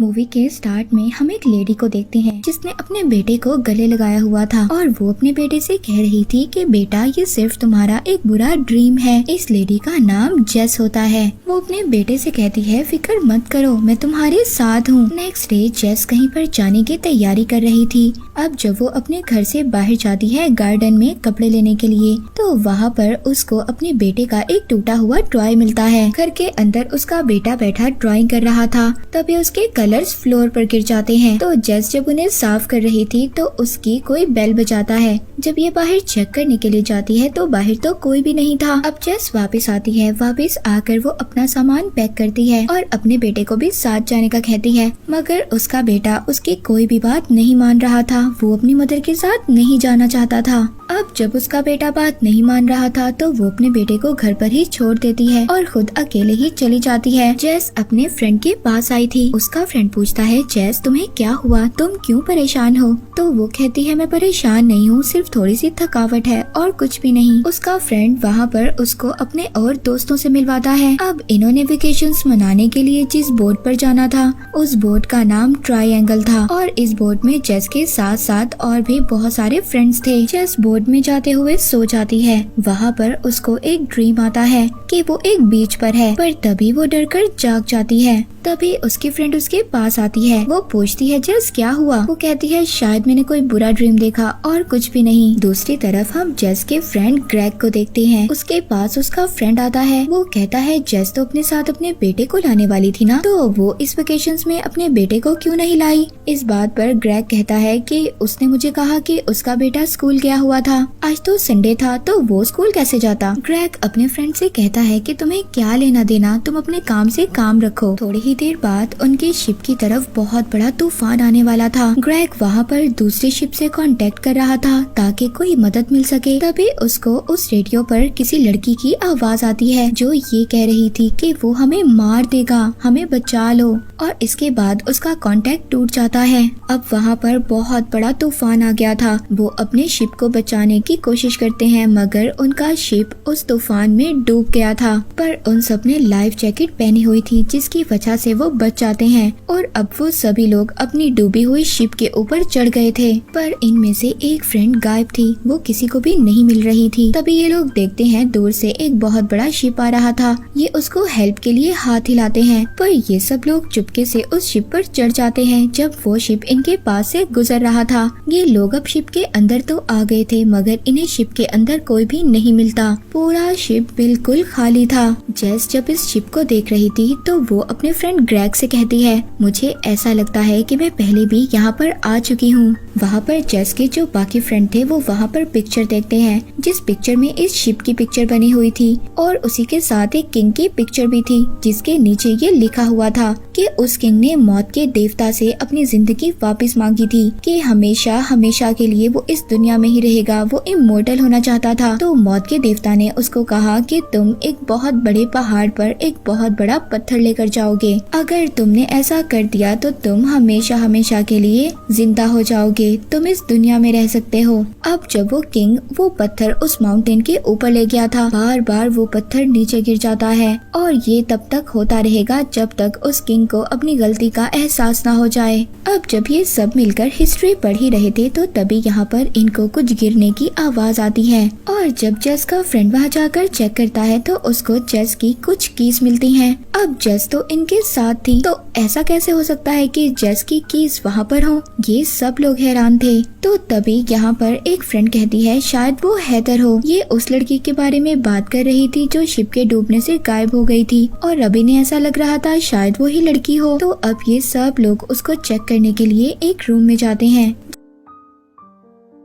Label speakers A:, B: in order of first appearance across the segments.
A: Movie के start में हम एक लेडी को देखते हैं जिसने अपने बेटे को गले लगाया हुआ था और वो अपने बेटे से कह रही थी कि बेटा ये सिर्फ तुम्हारा एक बुरा ड्रीम है। इस लेडी का नाम जेस होता है। वो अपने बेटे से कहती है फिक्र मत करो, मैं तुम्हारे साथ हूँ। नेक्स्ट डे जेस कहीं पर जाने की तैयारी कर रही थी। अब जब वो अपने घर से बाहर जाती है गार्डन में कपड़े लेने के लिए, तो वहाँ पर उसको अपने बेटे का एक टूटा हुआ टॉय मिलता है। घर के अंदर उसका बेटा बैठा ड्राइंग कर रहा था, तभी उसके कलर्स फ्लोर पर गिर जाते हैं। तो जेस जब उन्हें साफ कर रही थी तो उसकी कोई बेल बजाता है। जब ये बाहर चेक करने के लिए जाती है तो बाहर तो कोई भी नहीं था। अब जेस वापस आती है। वापस आकर वो अपना सामान पैक करती है और अपने बेटे को भी साथ जाने का कहती है, मगर उसका बेटा उसकी कोई भी बात नहीं मान रहा था। वो अपनी मदर के साथ नहीं जाना चाहता था। अब जब उसका बेटा बात नहीं मान रहा था तो वो अपने बेटे को घर पर ही छोड़ देती है और खुद अकेले ही चली जाती है। जेस अपने फ्रेंड के पास आई थी। उसका फ्रेंड पूछता है जेस तुम्हें क्या हुआ, तुम क्यों परेशान हो? तो वो कहती है मैं परेशान नहीं हूँ, सिर्फ थोड़ी सी थकावट है और कुछ भी नहीं। उसका फ्रेंड वहाँ पर उसको अपने और दोस्तों से मिलवाता है। अब इन्होंने वेकेशंस मनाने के लिए जिस बोट पर जाना था उस बोट का नाम ट्रायंगल था और इस बोट में जेस के साथ साथ और भी बहुत सारे फ्रेंड्स थे। जेस बोट में जाते हुए सो जाती है। वहाँ पर उसको एक ड्रीम आता है कि वो एक बीच पर है, पर तभी वो डरकर जाग जाती है। तभी उसकी फ्रेंड उसके पास आती है। वो पूछती है जेस क्या हुआ? वो कहती है शायद मैंने कोई बुरा ड्रीम देखा और कुछ भी नहीं। दूसरी तरफ हम जेस के फ्रेंड ग्रेग को देखते हैं। उसके पास उसका फ्रेंड आता है। वो कहता है जेस तो अपने साथ अपने बेटे को लाने वाली थी ना, तो वो इस वेकेशंस में अपने बेटे को क्यों नहीं लाई? इस बात पर ग्रेग कहता है कि उसने मुझे कहा कि उसका बेटा स्कूल गया हुआ था। आज तो संडे था तो वो स्कूल कैसे जाता? ग्रेग अपने फ्रेंड से कहता है कि तुम्हें क्या लेना देना, तुम अपने काम से काम रखो। थोड़ी ही देर बाद उनकी शिप की तरफ बहुत बड़ा तूफान आने वाला था। ग्रेग वहाँ पर दूसरी शिप से कांटेक्ट कर रहा था ताकि कोई मदद मिल सके। तभी उसको उस रेडियो पर किसी लड़की की आवाज आती है जो ये कह रही थी कि वो हमें मार देगा, हमें बचा लो। और इसके बाद उसका कांटेक्ट टूट जाता है। अब वहाँ पर बहुत बड़ा तूफान आ गया था। वो अपने शिप को बचाने की कोशिश करते हैं मगर उनका शिप उस तूफान में डूब गया था, पर उन सब ने लाइफ जैकेट पहनी हुई थी जिसकी वजह से वो बच जाते हैं। और अब वो सभी लोग अपनी डूबी हुई शिप के ऊपर चढ़ गए थे, पर इनमें से एक फ्रेंड गायब थी। वो किसी को भी नहीं मिल रही थी। तभी ये लोग देखते हैं दूर से एक बहुत बड़ा शिप आ रहा था। ये उसको हेल्प के लिए हाथ हिलाते हैं, पर ये सब लोग चुपके से उस शिप पर चढ़ जाते हैं। जब वो शिप इनके पास से गुजर रहा था, ये लोग अब शिप के अंदर तो आ गए थे मगर इन्हें शिप के अंदर कोई भी नहीं मिलता। पूरा शिप बिल्कुल खाली था। जेस जब इस शिप को देख रही थी तो वो अपने फ्रेंड ग्रेग से कहती है मुझे ऐसा लगता है कि मैं पहले भी यहाँ पर आ चुकी हूँ। वहाँ पर जेस के जो बाकी फ्रेंड थे वो वहाँ पर पिक्चर देखते हैं जिस पिक्चर में इस शिप की पिक्चर बनी हुई थी और उसी के साथ एक किंग की पिक्चर भी थी जिसके नीचे ये लिखा हुआ था कि उस किंग ने मौत के देवता से अपनी जिंदगी वापस मांगी थी कि हमेशा हमेशा के लिए वो इस दुनिया में ही रहेगा। वो इमोर्टल होना चाहता था। तो मौत के देवता ने उसको कहा कि तुम एक बहुत बड़े पहाड़ पर एक बहुत बड़ा पत्थर लेकर जाओगे। अगर तुमने ऐसा कर दिया तो तुम हमेशा हमेशा के लिए जिंदा हो जाओगे, तुम इस दुनिया में रह सकते हो। अब जब वो किंग वो पत्थर उस माउंटेन के ऊपर ले गया था, बार बार वो पत्थर नीचे गिर जाता है और ये तब तक होता रहेगा जब तक उस किंग को अपनी गलती का एहसास ना हो जाए। अब जब ये सब मिलकर हिस्ट्री पढ़ ही रहे थे तो तभी यहाँ पर इनको कुछ गिरने की आवाज आती है और जब जेस का फ्रेंड वहाँ जाकर चेक करता है तो उसको जेस की कुछ कीज मिलती हैं। अब जेस तो इनके साथ थी, तो ऐसा कैसे हो सकता है कि जेस की कीज वहाँ पर हो? ये सब लोग हैरान थे। तो तभी यहाँ पर एक फ्रेंड कहती है शायद वो हैदर हो। ये उस लड़की के बारे में बात कर रही थी जो शिप के डूबने से गायब हो गई थी और अभी ने ऐसा लग रहा था शायद वो ही लड़की हो। तो अब ये सब लोग उसको चेक करने के लिए एक रूम में जाते हैं।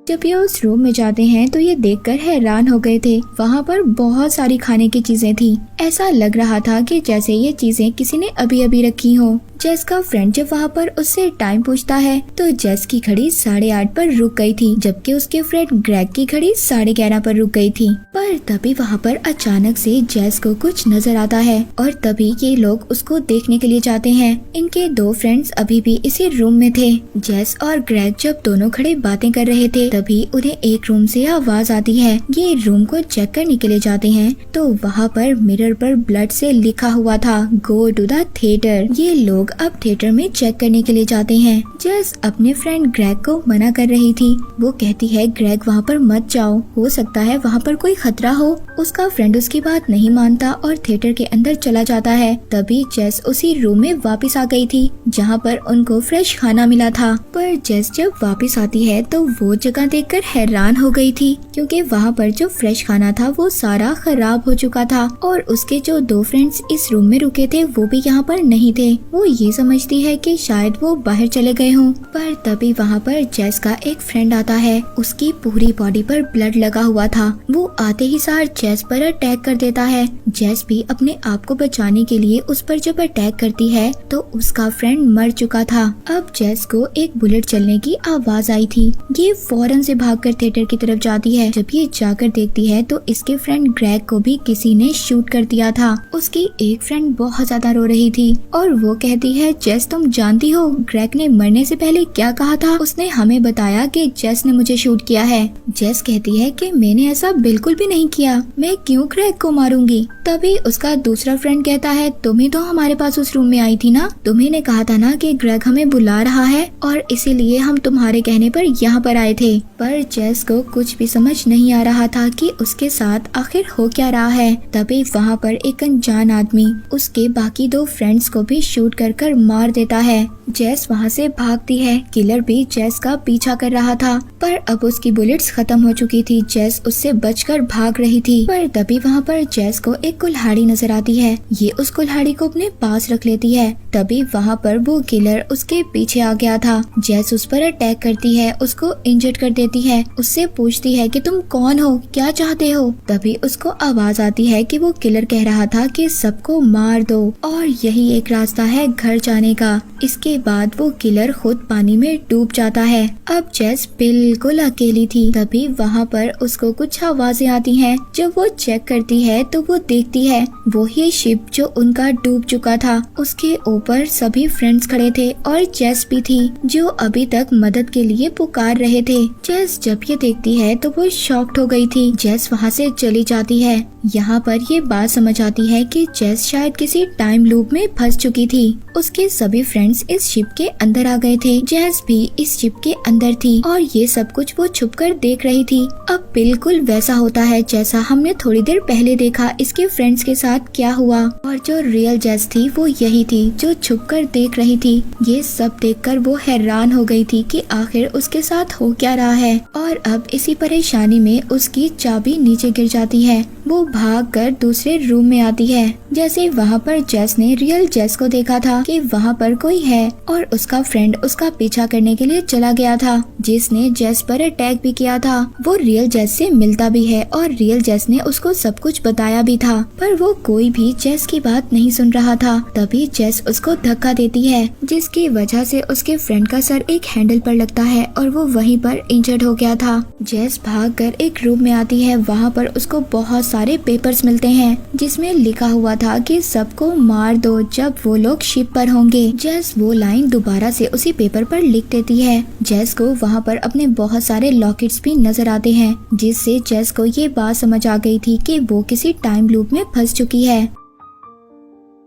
A: जब ये उस रूम में जाते हैं तो ये देखकर हैरान हो गए थे। वहाँ पर बहुत सारी खाने की चीजें थी। ऐसा लग रहा था कि जैसे ये चीजें किसी ने अभी अभी रखी हो। जेस का फ्रेंड जब वहाँ पर उससे टाइम पूछता है तो जेस की घड़ी 8:30 पर रुक गई थी, जबकि उसके फ्रेंड ग्रेग की घड़ी 11:30 पर रुक गई थी। पर तभी वहाँ पर अचानक से जेस को कुछ नजर आता है और तभी ये लोग उसको देखने के लिए जाते हैं। इनके दो फ्रेंड्स अभी भी इसी रूम में थे। जेस और ग्रेग जब दोनों खड़े बातें कर रहे थे तभी उन्हें एक रूम से आवाज आती है। ये रूम को चेक करने के लिए जाते हैं तो वहाँ पर मिरर पर ब्लड से लिखा हुआ था गो टू द थिएटर। ये लोग अब थिएटर में चेक करने के लिए जाते हैं। जेस अपने फ्रेंड ग्रेग को मना कर रही थी। वो कहती है ग्रेग वहाँ पर मत जाओ, हो सकता है वहाँ पर कोई खतरा हो। उसका फ्रेंड उसकी बात नहीं मानता और थिएटर के अंदर चला जाता है। तभी जेस उसी रूम में वापस आ गई थी जहाँ पर उनको फ्रेश खाना मिला था। पर जेस जब वापस आती है तो वो जगह देखकर हैरान हो गई थी, क्योंकि वहाँ पर जो फ्रेश खाना था वो सारा खराब हो चुका था और उसके जो 2 फ्रेंड्स इस रूम में रुके थे वो भी यहाँ पर नहीं थे। वो ये समझती है कि शायद वो बाहर चले गए हों। पर तभी वहाँ पर जेस का एक फ्रेंड आता है। उसकी पूरी बॉडी पर ब्लड लगा हुआ था। वो आते ही सार जेस पर अटैक कर देता है। जेस भी अपने आप को बचाने के लिए उस पर जब अटैक करती है तो उसका फ्रेंड मर चुका था। अब जेस को एक बुलेट चलने की आवाज आई थी। ये फौरन से भागकर थिएटर की तरफ जाती है। जब ये जाकर देखती है तो इसके फ्रेंड ग्रेग को भी किसी ने शूट कर दिया था। उसकी एक फ्रेंड बहुत ज्यादा रो रही थी और वो कहती है जेस तुम जानती हो ग्रेग ने मरने से पहले क्या कहा था? उसने हमें बताया कि जेस ने मुझे शूट किया है। जेस कहती है कि मैंने ऐसा बिल्कुल भी नहीं किया, मैं क्यों ग्रेग को मारूंगी? तभी उसका दूसरा फ्रेंड कहता है तुम ही तो हमारे पास उस रूम में आई थी ना, तुम्ही ने कहा था ना कि ग्रेग हमें बुला रहा है और इसीलिए हम तुम्हारे कहने पर यहाँ पर आए थे। पर जेस को कुछ भी समझ नहीं आ रहा था कि उसके साथ आखिर हो क्या रहा है। तभी वहाँ पर एक अनजान आदमी उसके बाकी 2 फ्रेंड्स को भी शूट कर मार देता है। जेस वहाँ से भागती है। किलर भी जेस का पीछा कर रहा था पर अब उसकी बुलेट्स खत्म हो चुकी थी। जेस उससे बचकर भाग रही थी। पर तभी वहाँ पर जेस को एक कुल्हाड़ी नजर आती है। ये उस कुल्हाड़ी को अपने पास रख लेती है। तभी वहाँ पर वो किलर उसके पीछे आ गया था। जेस उस पर अटैक करती है, उसको इंजर्ड कर देती है। उससे पूछती है कि तुम कौन हो, क्या चाहते हो? तभी उसको आवाज आती है कि वो किलर कह रहा था कि सबको मार दो और यही एक रास्ता है घर जाने का। इसके बाद वो किलर खुद पानी में डूब जाता है। अब जेस बिल्कुल अकेली थी। तभी वहाँ पर उसको कुछ आवाजें आती हैं। जब वो चेक करती है तो वो देखती है वो ही शिप जो उनका डूब चुका था। उसके ऊपर सभी फ्रेंड्स खड़े थे और जेस भी थी जो अभी तक मदद के लिए पुकार रहे थे। जेस जब ये देखती है तो वो शॉक्ड हो गई थी। जेस वहाँ से चली जाती है। यहाँ पर ये बात समझ आती है कि जेस शायद किसी टाइम लूप में फंस चुकी थी। उसके सभी फ्रेंड्स इस शिप के अंदर आ गए थे। जेस भी इस शिप के अंदर थी और ये सब कुछ वो छुपकर देख रही थी। अब बिल्कुल वैसा होता है जैसा हमने थोड़ी देर पहले देखा इसके फ्रेंड्स के साथ क्या हुआ। और जो रियल जेस थी वो यही थी जो छुपकर देख रही थी। ये सब देखकर वो हैरान हो गई थी कि आखिर उसके साथ हो क्या रहा है। और अब इसी परेशानी में उसकी चाबी नीचे गिर जाती है। वो भागकर दूसरे रूम में आती है। जैसे वहाँ पर जेस ने रियल जेस को देखा था कि वहाँ पर कोई है और उसका फ्रेंड उसका पीछा करने के लिए चला गया था जिसने जेस पर अटैक भी किया था। वो रियल जेस से मिलता भी है और रियल जेस ने उसको सब कुछ बताया भी था, पर वो कोई भी जेस की बात नहीं सुन रहा था। तभी जेस उसको धक्का देती है जिसकी वजह से उसके फ्रेंड का सर एक हैंडल पर लगता है और वो वहीं पर इंजर्ड हो गया था। जेस भागकर एक रूम में आती है। वहाँ पर उसको बहुत सारे पेपर्स मिलते हैं जिसमें लिखा हुआ था कि सबको मार दो जब वो लोग शिप पर होंगे। जेस वो लाइन दोबारा से उसी पेपर पर लिख देती है। जेस को वहाँ पर अपने बहुत सारे लॉकेट्स भी नजर आते हैं जिससे जेस को ये बात समझ आ गई थी कि वो किसी टाइम लूप में फंस चुकी है।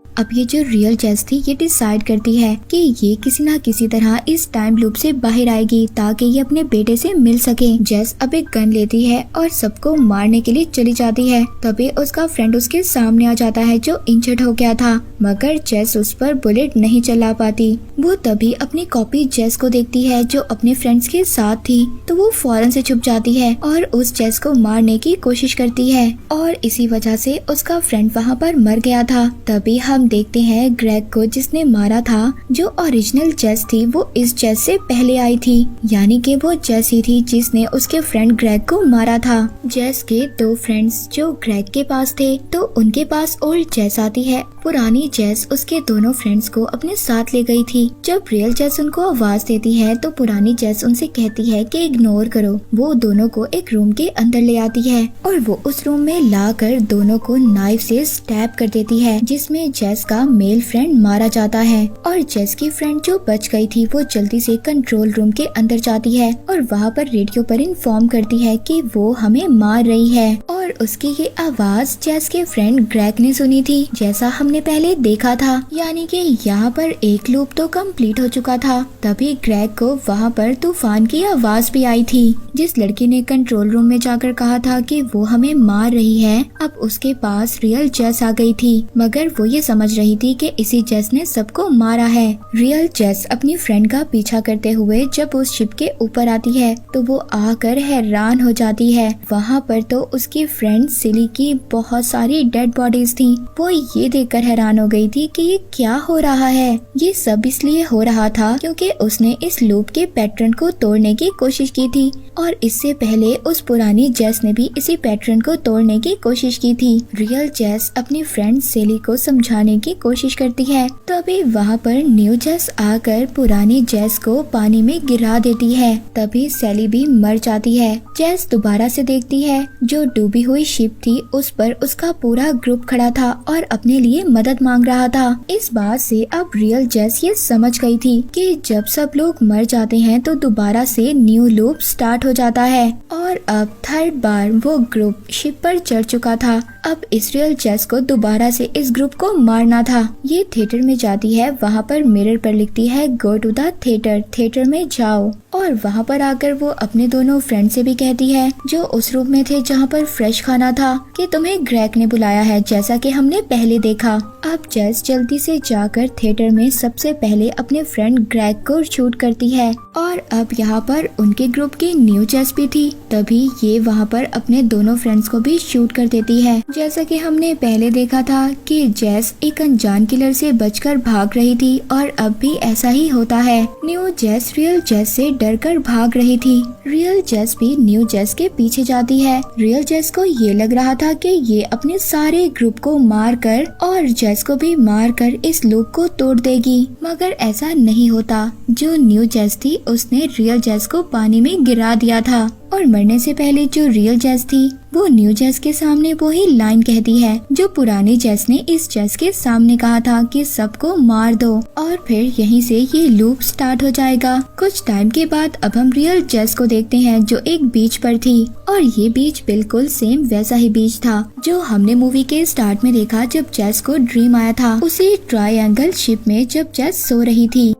A: अब ये जो रियल जेस थी ये डिसाइड करती है कि ये किसी न किसी तरह इस टाइम लूप से बाहर आएगी ताकि ये अपने बेटे से मिल सके। जेस अब एक गन लेती है और सबको मारने के लिए चली जाती है। तभी उसका फ्रेंड उसके सामने आ जाता है जो इंजर्ड हो गया था, मगर जेस उस पर बुलेट नहीं चला पाती। वो तभी अपनी कॉपी जेस को देखती है जो अपने फ्रेंड्स के साथ थी, तो वो फौरन से छुप जाती है और उस जेस को मारने की कोशिश करती है और इसी वजह से उसका फ्रेंड वहाँ पर मर गया था। तभी हम देखते हैं ग्रेग को जिसने मारा था। जो ओरिजिनल जेस थी वो इस जेस से पहले आई थी, यानी कि वो जेस ही थी जिसने उसके फ्रेंड ग्रेग को मारा था। जेस के 2 फ्रेंड्स जो ग्रेग के पास थे तो उनके पास ओल्ड जेस आती है। पुरानी जेस उसके दोनों फ्रेंड्स को अपने साथ ले गई थी। जब रियल जेस उनको आवाज देती है तो पुरानी जेस उनसे कहती है कि इग्नोर करो। वो दोनों को एक रूम के अंदर ले आती है और वो उस रूम में लाकर दोनों को नाइफ से स्टैब कर देती है जिसमें जेस का मेल फ्रेंड मारा जाता है। और जेस की फ्रेंड जो बच गई थी वो जल्दी से कंट्रोल रूम के अंदर जाती है और वहाँ पर रेडियो पर इन्फॉर्म करती है कि वो हमें मार रही है। और उसकी ये आवाज जेस के फ्रेंड ग्रेग ने सुनी थी। जैसा हमने हमने पहले देखा था। यानी कि यहाँ पर एक लूप तो कंप्लीट हो चुका था। तभी ग्रेग को वहाँ पर तूफान की आवाज भी आई थी। जिस लड़की ने कंट्रोल रूम में जाकर कहा था कि वो हमें मार रही है, अब उसके पास रियल जेस आ गई थी। मगर वो ये समझ रही थी कि इसी जेस ने सबको मारा है। रियल जेस अपनी फ्रेंड का पीछा करते हुए जब उस शिप के ऊपर आती है तो वो आकर हैरान हो जाती है। वहाँ पर तो उसकी फ्रेंड सिली की बहुत सारी डेड बॉडीज थी। वो ये देखकर हैरान हो गई थी कि ये क्या हो रहा है। ये सब इसलिए हो रहा था क्योंकि उसने इस लूप के पैटर्न को तोड़ने की कोशिश की थी और इससे पहले उस पुरानी जेस ने भी इसी पैटर्न को तोड़ने की कोशिश की थी। रियल जेस अपनी फ्रेंड सेली को समझाने की कोशिश करती है। तभी वहाँ पर न्यू जेस आकर पुरानी जेस को पानी में गिरा देती है। तभी सेली भी मर जाती है। जेस दोबारा से देखती है जो डूबी हुई शिप थी उस पर उसका पूरा ग्रुप खड़ा था और अपने लिए मदद मांग रहा था। इस बात से अब रियल जेस ये समझ गई थी कि जब सब लोग मर जाते हैं तो दोबारा से न्यू लूप स्टार्ट हो जाता है और अब थर्ड बार वो ग्रुप शिप पर चढ़ चुका था। अब इस रियल जेस को दोबारा से इस ग्रुप को मारना था। ये थिएटर में जाती है। वहाँ पर मिरर पर लिखती है go to the theatre, theatre में जाओ। और वहाँ पर आकर वो अपने दोनों फ्रेंड से भी कहती है जो उस रूम में थे जहाँ पर फ्रेश खाना था कि तुम्हें ग्रेग ने बुलाया है जैसा कि हमने पहले देखा। अब जेस जल्दी से जाकर थिएटर में सबसे पहले अपने फ्रेंड ग्रेग को शूट करती है और अब यहाँ पर उनके ग्रुप की न्यू जेस भी थी। तभी ये वहाँ पर अपने दोनों फ्रेंड्स को भी शूट कर देती है। जैसा कि हमने पहले देखा था कि जेस एक अनजान किलर से बचकर भाग रही थी और अब भी ऐसा ही होता है। न्यू जेस रियल जेस से डरकर भाग रही थी। रियल जेस भी न्यू जेस के पीछे जाती है। रियल जेस को ये लग रहा था कि ये अपने सारे ग्रुप को मारकर और जेस को भी मारकर इस लूप को तोड़ देगी, मगर ऐसा नहीं होता। जो न्यू जेस थी उसने रियल जेस को पानी में गिरा दिया था और मरने से पहले जो रियल जेस थी वो न्यू जेस के सामने वही लाइन कहती है जो पुरानी जेस ने इस जेस के सामने कहा था कि सबको मार दो और फिर यहीं से ये लूप स्टार्ट हो जाएगा। कुछ टाइम के बाद अब हम रियल जेस को देखते हैं जो एक बीच पर थी और ये बीच बिल्कुल सेम वैसा ही बीच था जो हमने मूवी के स्टार्ट में देखा जब जेस को ड्रीम आया था, उसी ट्रायंगल शिप में जब जेस सो रही थी।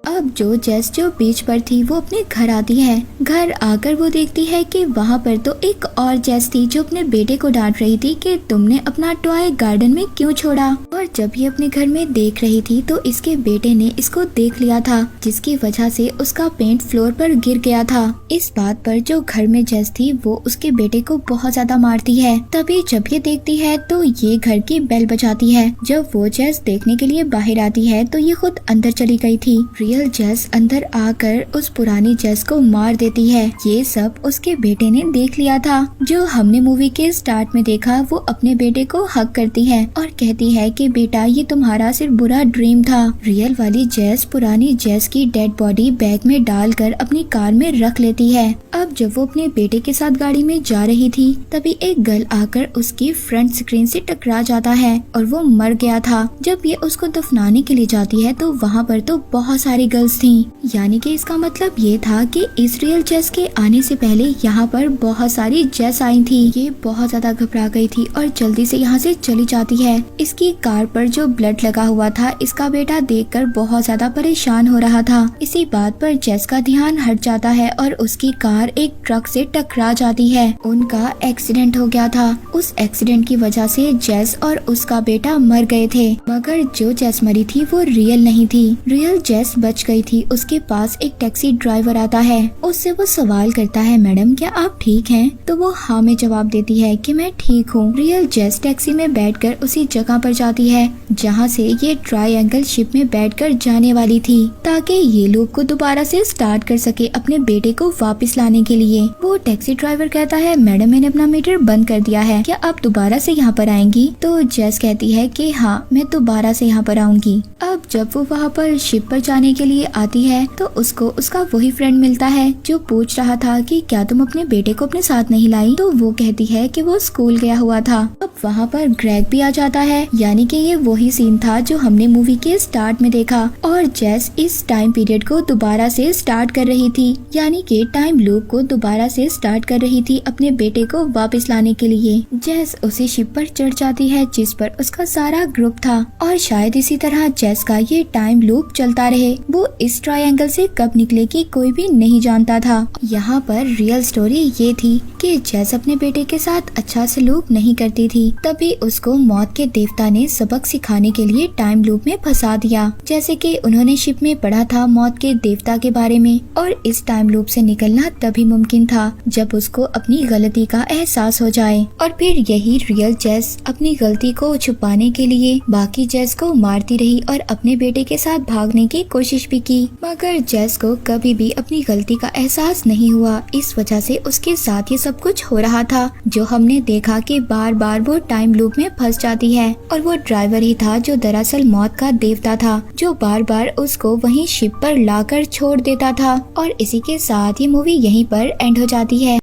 A: अब जो जेस जो बीच पर थी वो अपने घर आती है। घर आकर वो देखती है कि वहाँ पर तो एक और जेस थी जो अपने बेटे को डांट रही थी कि तुमने अपना टॉय गार्डन में क्यों छोड़ा। और जब ये अपने घर में देख रही थी तो इसके बेटे ने इसको देख लिया था जिसकी वजह से उसका पेंट फ्लोर पर गिर गया था। इस बात पर जो घर में जेस थी वो उसके बेटे को बहुत ज्यादा मारती है। तभी जब ये देखती है तो ये घर की बेल बजाती है। जब वो जेस देखने के लिए बाहर आती है तो ये खुद अंदर चली गई थी। रियल जेस अंदर आकर उस पुरानी जेस को मार देती है। ये सब उसके बेटे ने देख लिया था। जो हमने मूवी के स्टार्ट में देखा वो अपने बेटे को हक करती है और कहती है कि बेटा ये तुम्हारा सिर्फ बुरा ड्रीम था। रियल वाली जेस पुरानी जेस की डेड बॉडी बैग में डालकर अपनी कार में रख लेती है। अब जब वो अपने बेटे के साथ गाड़ी में जा रही थी तभी एक गर्ल आकर उसकी फ्रंट स्क्रीन से टकरा जाता है और वो मर गया था। जब ये उसको दफनाने के लिए जाती है तो वहाँ पर तो बहुत सारी गर्ल्स थी। यानी कि इसका मतलब ये था कि इस रियल जेस के आने से पहले यहाँ पर बहुत सारी जेस आई थी। ये बहुत ज्यादा घबरा गई थी और जल्दी से यहाँ से चली जाती है। इसकी कार पर जो ब्लड लगा हुआ था इसका बेटा देखकर बहुत ज्यादा परेशान हो रहा था। इसी बात पर जेस का ध्यान हट जाता है और उसकी कार एक ट्रक से टकरा जाती है। उनका एक्सीडेंट हो गया था। उस एक्सीडेंट की वजह से जेस और उसका बेटा मर गए थे, मगर जो जेस मरी थी वो रियल नहीं थी। रियल जेस बच गई थी। उसके पास एक टैक्सी ड्राइवर आता है। उससे वो सवाल करता है मैडम क्या आप ठीक हैं? तो वो हाँ में जवाब देती है कि मैं ठीक हूँ। रियल जेस टैक्सी में बैठकर उसी जगह पर जाती है जहाँ से ये ट्रायंगल शिप में बैठकर जाने वाली थी ताकि ये लूप को दोबारा से स्टार्ट कर सके अपने बेटे को वापस लाने के लिए। वो टैक्सी ड्राइवर कहता है मैडम मैंने अपना मीटर बंद कर दिया है, क्या आप दोबारा से यहाँ पर आएंगी? तो जेस कहती है कि हाँ मैं दोबारा से यहाँ पर आऊंगी। अब जब वो वहाँ पर शिप पर जाने के लिए लिए आती है तो उसको उसका वही फ्रेंड मिलता है जो पूछ रहा था कि क्या तुम अपने बेटे को अपने साथ नहीं लाई। तो वो कहती है कि वो स्कूल गया हुआ था। अब वहाँ पर ग्रेग भी आ जाता है, यानी कि ये वही सीन था जो हमने मूवी के स्टार्ट में देखा। और जेस इस टाइम पीरियड को दोबारा से स्टार्ट कर रही थी, यानी कि टाइम लूप को दोबारा से स्टार्ट कर रही थी अपने बेटे को वापस लाने के लिए। जेस उसी शिप पर चढ़ जाती है जिस पर उसका सारा ग्रुप था और शायद इसी तरह जेस का ये टाइम लूप चलता रहे। वो इस ट्रायंगल से कब निकलेगी कोई भी नहीं जानता था। यहाँ पर रियल स्टोरी ये थी कि जेस अपने बेटे के साथ अच्छा सलूक नहीं करती थी, तभी उसको मौत के देवता ने सबक सिखाने के लिए टाइम लूप में फंसा दिया। जैसे कि उन्होंने शिप में पढ़ा था मौत के देवता के बारे में, और इस टाइम लूप से निकलना तभी मुमकिन था जब उसको अपनी गलती का एहसास हो जाए। और फिर यही रियल जेस अपनी गलती को छुपाने के लिए बाकी जेस को मारती रही और अपने बेटे के साथ भागने की कोशिश भी की, मगर जेस को कभी भी अपनी गलती का एहसास नहीं हुआ। इस वजह से उसके साथ ये सब कुछ हो रहा था जो हमने देखा कि बार बार वो टाइम लूप में फंस जाती है। और वो ड्राइवर ही था जो दरअसल मौत का देवता था, जो बार बार उसको वहीं शिप पर लाकर छोड़ देता था। और इसी के साथ ये मूवी यहीं पर एंड हो जाती है।